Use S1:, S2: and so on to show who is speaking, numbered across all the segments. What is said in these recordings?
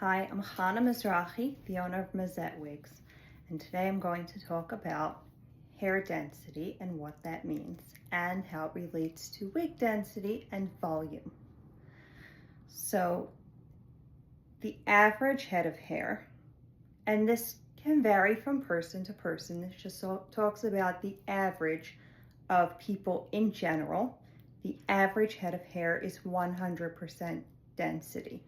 S1: Hi, I'm Chana Mizrahi, the owner of Mazette Wigs, and today I'm going to talk about hair density and what that means and how it relates to wig density and volume. So the average head of hair, and this can vary from person to person, this just talks about the average of people in general. The average head of hair is 100% density.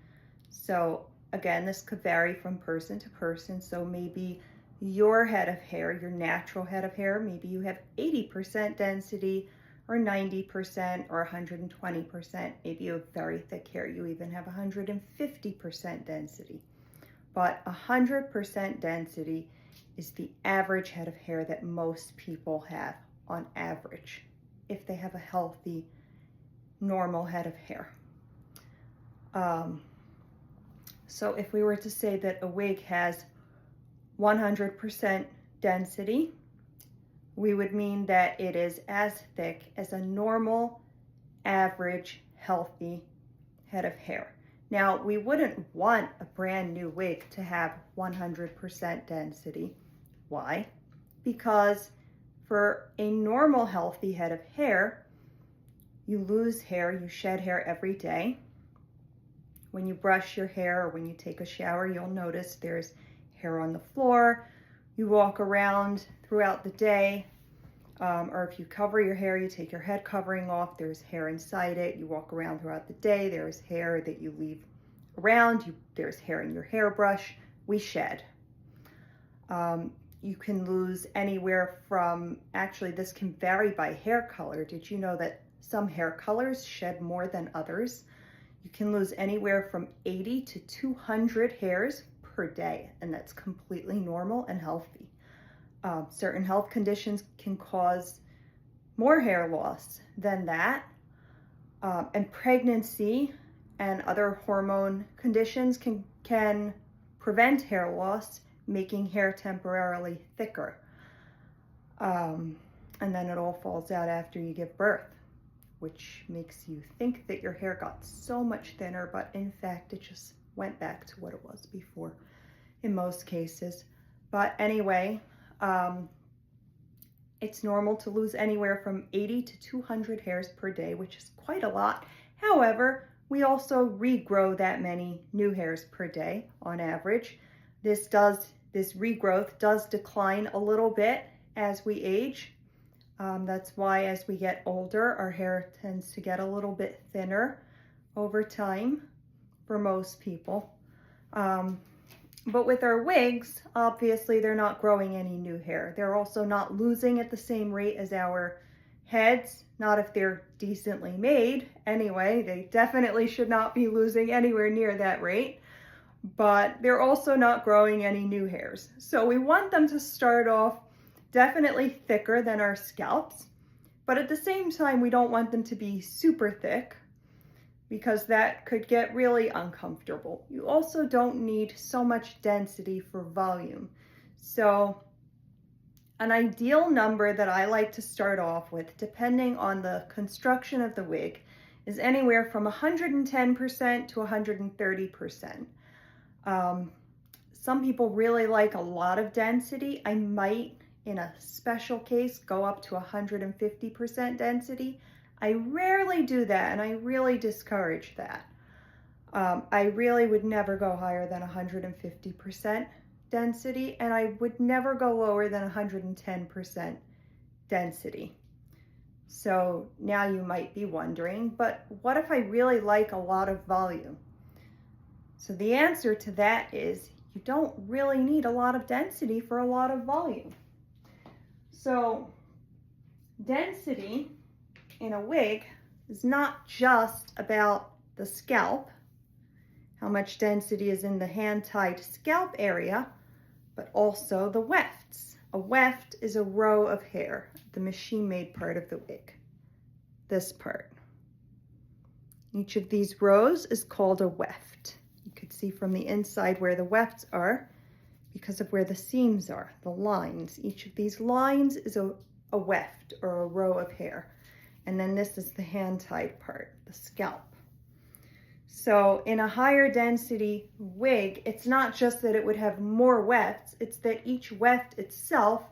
S1: So again, this could vary from person to person. So maybe your head of hair, your natural head of hair, maybe you have 80% density or 90% or 120%. Maybe you have very thick hair. You even have 150% density. But 100% density is the average head of hair that most people have on average, if they have a healthy, normal head of hair. So if we were to say that a wig has 100% density, we would mean that it is as thick as a normal, average, healthy head of hair. Now, we wouldn't want a brand new wig to have 100% density. Why? Because for a normal, healthy head of hair, you lose hair, you shed hair every day. When you brush your hair or when you take a shower, you'll notice there's hair on the floor. You walk around throughout the day, or if you cover your hair, you take your head covering off, there's hair inside it. You walk around throughout the day, there's hair that you leave around, there's hair in your hairbrush. We shed. You can lose anywhere from, actually this can vary by hair color. Did you know that some hair colors shed more than others? You can lose anywhere from 80 to 200 hairs per day, and that's completely normal and healthy. Certain health conditions can cause more hair loss than that, and pregnancy and other hormone conditions can prevent hair loss, making hair temporarily thicker. And then it all falls out after you give birth, which makes you think that your hair got so much thinner, but in fact, it just went back to what it was before in most cases. But anyway, it's normal to lose anywhere from 80 to 200 hairs per day, which is quite a lot. However, we also regrow that many new hairs per day on average. This regrowth does decline a little bit as we age. That's why as we get older, our hair tends to get a little bit thinner over time for most people. But with our wigs, obviously they're not growing any new hair. They're also not losing at the same rate as our heads, not if they're decently made. Anyway, they definitely should not be losing anywhere near that rate. But they're also not growing any new hairs. So we want them to start off definitely thicker than our scalps, but at the same time, we don't want them to be super thick because that could get really uncomfortable. You also don't need so much density for volume. So an ideal number that I like to start off with, depending on the construction of the wig, is anywhere from 110% to 130%. Some people really like a lot of density. I might, in a special case, go up to 150% density. I rarely do that, and I really discourage that. I really would never go higher than 150% density, and I would never go lower than 110% density. So now you might be wondering, but what if I really like a lot of volume? So the answer to that is you don't really need a lot of density for a lot of volume. So density in a wig is not just about the scalp, how much density is in the hand-tied scalp area, but also the wefts. A weft is a row of hair, the machine-made part of the wig, this part. Each of these rows is called a weft. You could see from the inside where the wefts are because of where the seams are, the lines. Each of these lines is a weft or a row of hair. And then this is the hand-tied part, the scalp. So in a higher density wig, it's not just that it would have more wefts, it's that each weft itself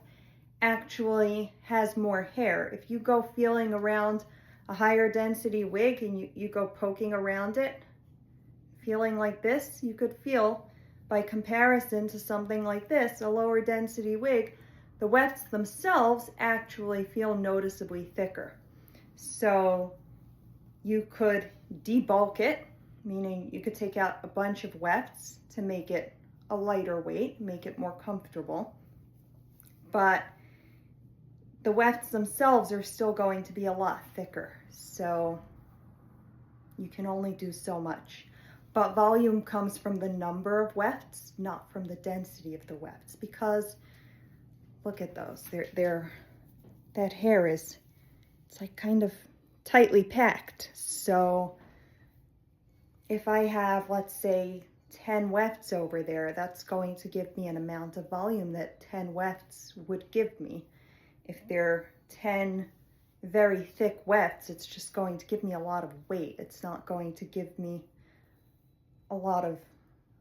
S1: actually has more hair. If you go feeling around a higher density wig and you go poking around it, feeling like this, you could feel, by comparison to something like this, a lower density wig, the wefts themselves actually feel noticeably thicker. So you could debulk it, meaning you could take out a bunch of wefts to make it a lighter weight, make it more comfortable. But the wefts themselves are still going to be a lot thicker. So you can only do so much. But volume comes from the number of wefts, not from the density of the wefts, because look at those. That hair is, it's like kind of tightly packed. So if I have, let's say, 10 wefts over there, that's going to give me an amount of volume that 10 wefts would give me. If they're 10 very thick wefts, it's just going to give me a lot of weight. It's not going to give me a lot of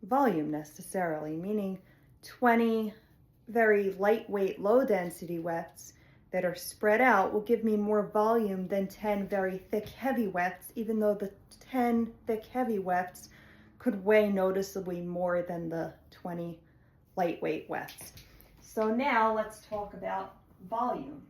S1: volume necessarily, meaning 20 very lightweight, low density wefts that are spread out will give me more volume than 10 very thick, heavy wefts, even though the 10 thick, heavy wefts could weigh noticeably more than the 20 lightweight wefts. So now let's talk about volume.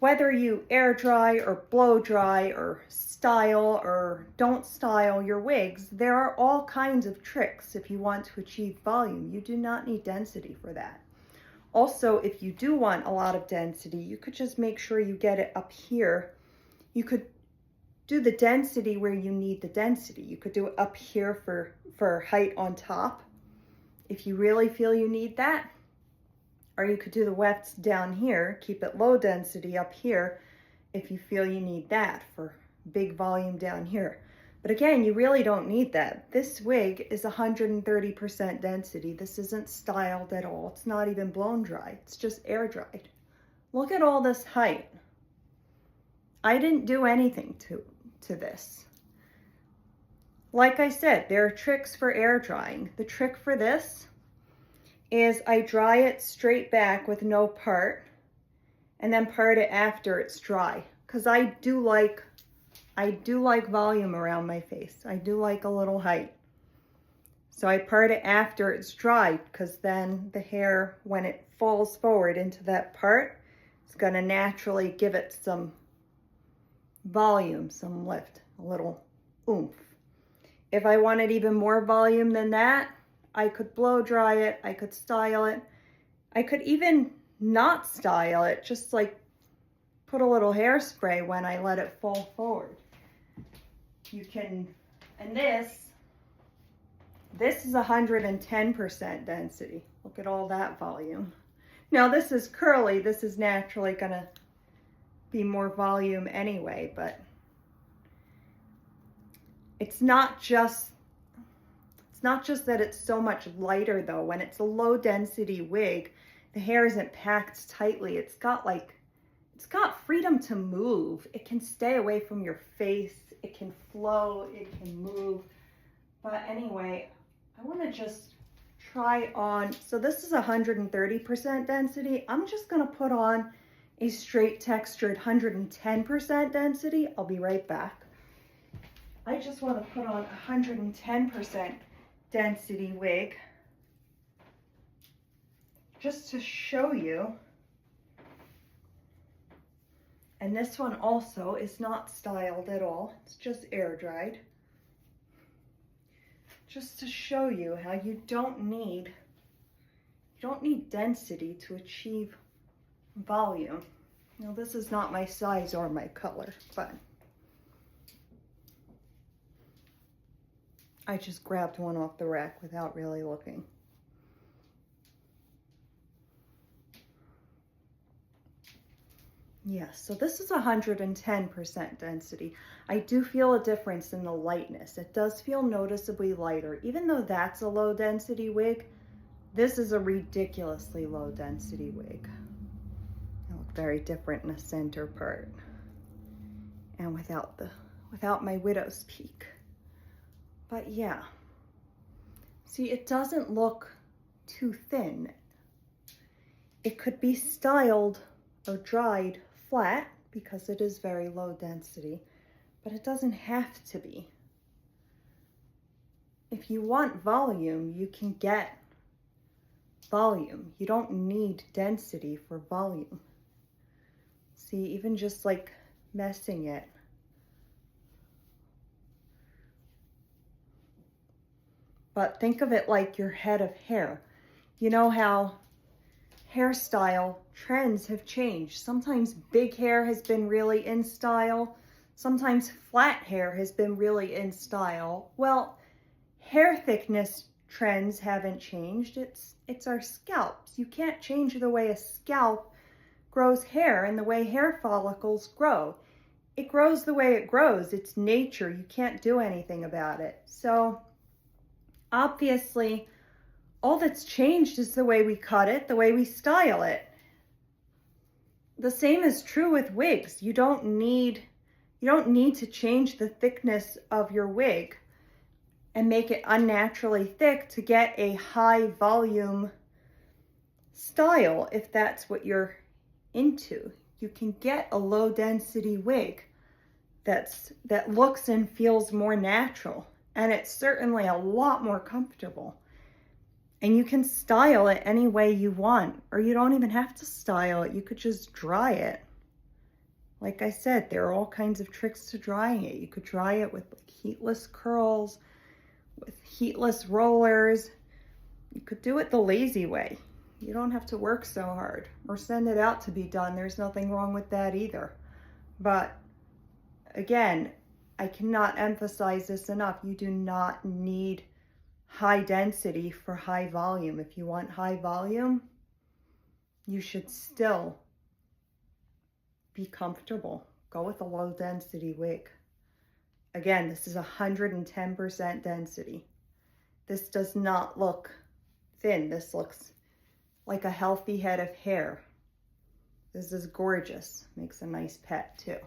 S1: Whether you air dry or blow dry or style or don't style your wigs, there are all kinds of tricks if you want to achieve volume. You do not need density for that. Also, if you do want a lot of density, you could just make sure you get it up here. You could do the density where you need the density. You could do it up here for height on top, if you really feel you need that. Or you could do the wefts down here, keep it low density up here, if you feel you need that for big volume down here. But again, you really don't need that. This wig is 130% density. This isn't styled at all. It's not even blown dry. It's just air dried. Look at all this height. I didn't do anything to this. Like I said, there are tricks for air drying. The trick for this is I dry it straight back with no part and then part it after it's dry. Because I do like volume around my face. I do like a little height. So I part it after it's dry, because then the hair, when it falls forward into that part, it's going to naturally give it some volume, some lift, a little oomph. If I wanted even more volume than that, I could blow dry it, I could style it. I could even not style it, just like put a little hairspray when I let it fall forward. You can, and this is 110% density. Look at all that volume. Now this is curly, this is naturally gonna be more volume anyway, but it's not just that it's so much lighter though. When it's a low density wig, the hair isn't packed tightly. It's got freedom to move. It can stay away from your face. It can flow, it can move. But anyway, I want to just try on. So this is 130% density. I'm just going to put on a straight textured 110% density. I'll be right back. I just want to put on 110% density wig just to show you. And this one also is not styled at all. It's just air dried. Just to show you how you don't need density to achieve volume. Now this is not my size or my color, but I just grabbed one off the rack without really looking. Yes, so this is 110% density. I do feel a difference in the lightness. It does feel noticeably lighter. Even though that's a low density wig, this is a ridiculously low density wig. They look very different in the center part and without my widow's peak. But yeah, see, it doesn't look too thin. It could be styled or dried flat because it is very low density, but it doesn't have to be. If you want volume, you can get volume. You don't need density for volume. See, even just like messing it. But think of it like your head of hair. You know how hairstyle trends have changed. Sometimes big hair has been really in style. Sometimes flat hair has been really in style. Well, hair thickness trends haven't changed. It's our scalps. You can't change the way a scalp grows hair and the way hair follicles grow. It grows the way it grows. It's nature. You can't do anything about it. So obviously, all that's changed is the way we cut it, the way we style it. The same is true with wigs. You don't need to change the thickness of your wig and make it unnaturally thick to get a high volume style if that's what you're into. You can get a low density wig that looks and feels more natural, and it's certainly a lot more comfortable. And you can style it any way you want, or you don't even have to style it. You could just dry it. Like I said, there are all kinds of tricks to drying it. You could dry it with like heatless curls, with heatless rollers. You could do it the lazy way. You don't have to work so hard or send it out to be done. There's nothing wrong with that either. But again, I cannot emphasize this enough. You do not need high density for high volume. If you want high volume, you should still be comfortable. Go with a low density wig. Again, this is 110% density. This does not look thin. This looks like a healthy head of hair. This is gorgeous. Makes a nice pet too.